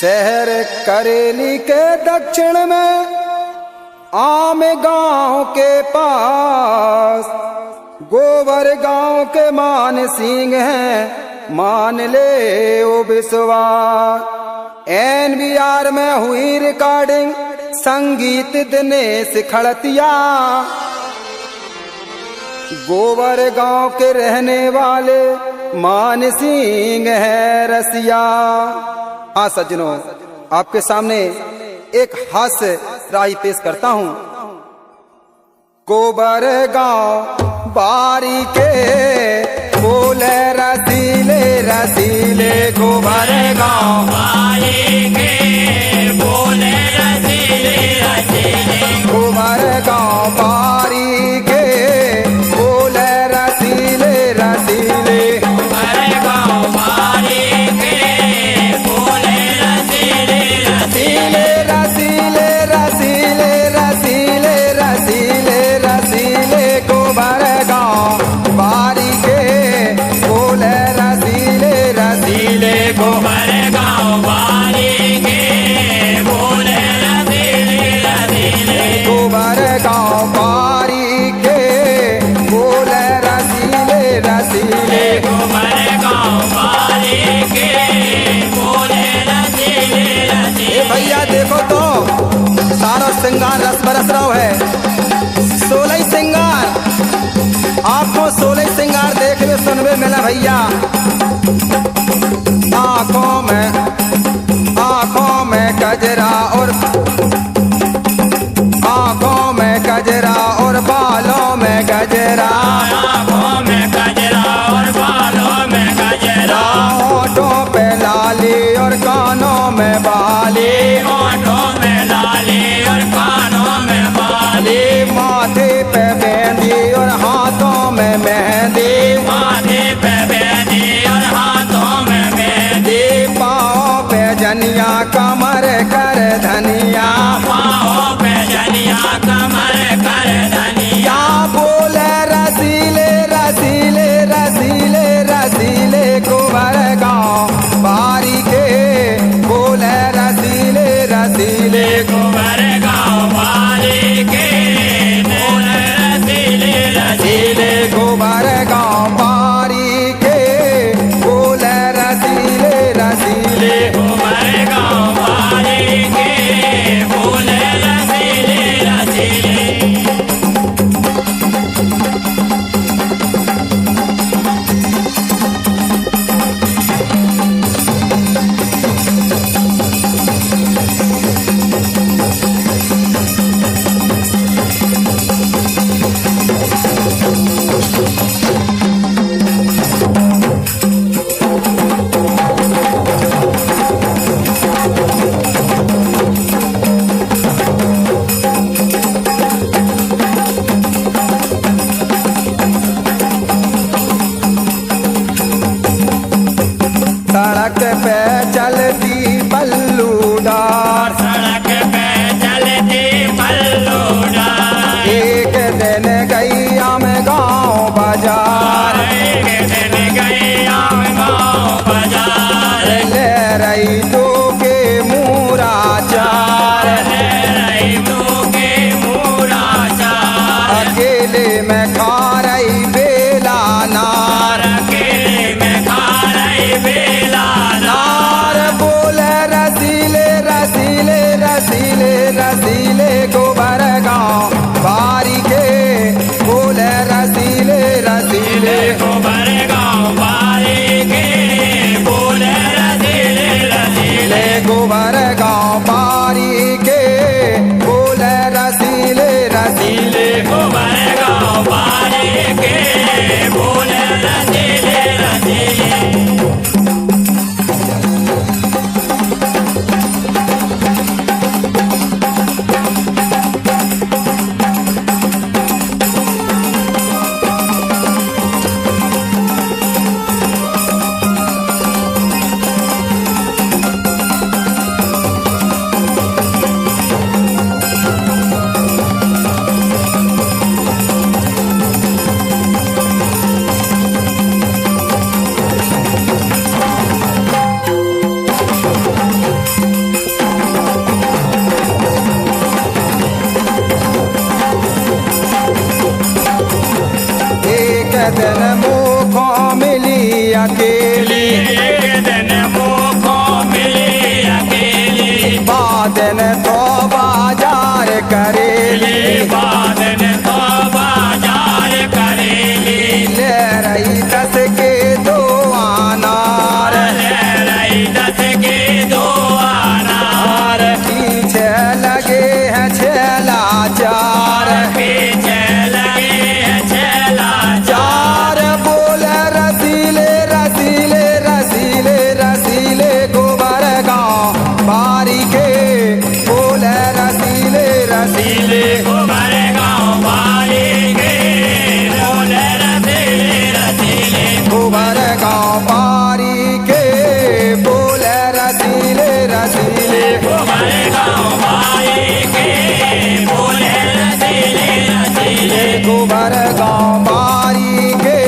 शहर करेली के दक्षिण में आम गांव के पास गोबर गांव के मान सिंह हैं, मान ले ओ विश्वास। NBR में हुई रिकॉर्डिंग संगीत दिनेश खड़तिया। गोबर गांव के रहने वाले मान सिंह है रसिया। हाँ सज्जनों, आपके सामने एक हास्य राही पेश करता हूँ। गोबर गांव बारी के बोले रसीले रसीले, गोबर गांव बारी के बोले रसीले रसीले, गोबर गांव बारी के बोले रसीले रसीले, गोबर गांव बारी के बोले रसीले रसीले, रसीले रसीले रसीले रसीले रसीले, गोबर गांव बारी के बोले रसीले रसीले, गोबर गांव बारी के बोले रसीले रसीले, गोबर गांव बारी के बोले रसीले रसीले। गोबर गांव बारी के बोले रसीले रसीले। भैया देखो तो सारा श्रृंगार रस बरस रहा है। 16 श्रृंगार आपको 16 श्रृंगार देखने सुनवे मिला भैया। आंखों में गजरा और आंखों में गजरा और बालों में गजरा, आँखों में गजरा और बालों में गजरा, होठों पे लाली और कानों में बाली, होठों में लाली और कानों में बाली, माथे पे मेहंदी और हाथों में मेहंदी, माथे पे मेहंदी दिन मुखों मिली अकेली, एक दिन मुखों मिली अकेली, बादन तो बाजार करेली, बादन तो बाजार करेली, ले रही 10 के 2 अनार, ले रही 10 के 2 अनार, पीछे लगे हैं 6 लाचार, पीछे लगे हैं 6 लाचार, बोल रसीले रसीले रसीले रसीले गोबर गाँव बारी के, बोल रसीले रसीले गोबर गाँव वाली के, बोले रसीले रसीले, गोबर गाँव बारी के, बोल रसीले रसीले गोबर गाँव वाली के, बोले रसीले रसीले, गोबर गाँव बारी के,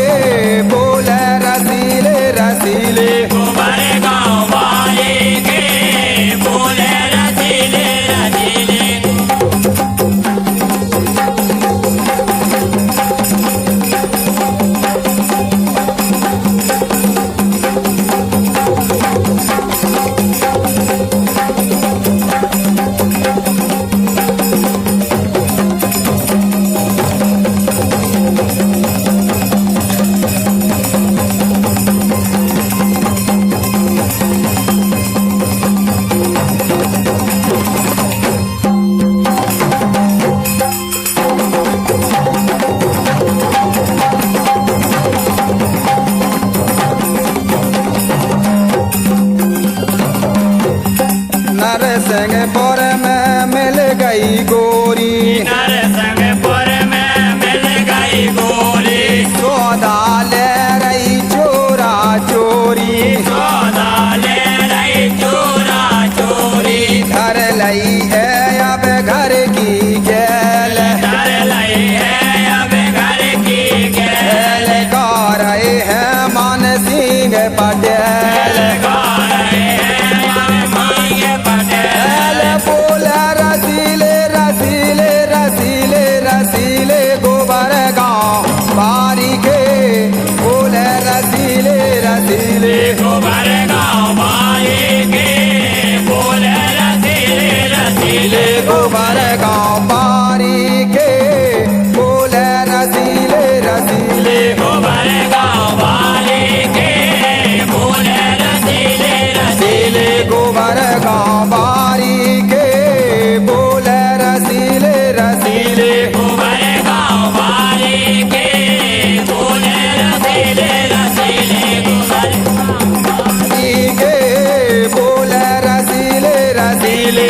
बोल रसीले रसीले गोबर गाँव वाली के, बोले रसीले रसीले। नरसिंहपुर में मिल गई गोरी, नरसिंहपुर में मिल गई गोरी, सौदा ले रही चोरा चोरी, सौदा ले रही चोरा चोरी, घर लई है अब घर की गैल, डर लई है अब घर की गैल, गा रहे हैं मान सिंह पटेल, गा रहे हैं मांगे पटेल, बोल रसीले रसीले रसीले रसीले गोबर गाँव बारी के, बोल रसीले रसीले गोबर गाँव वाली के, बोले रसीले रसीले, गोबर गाँव बारी के, बोल रसीले रसीले गोबर गाँव वाली के, बोले रसीले रसीले, गोबर गाँव बारी के, बोल रसीले रसीले गोबर गाँव वाली के, बोले रसीले रसीले, गोबर के, बोल रसीले रसीले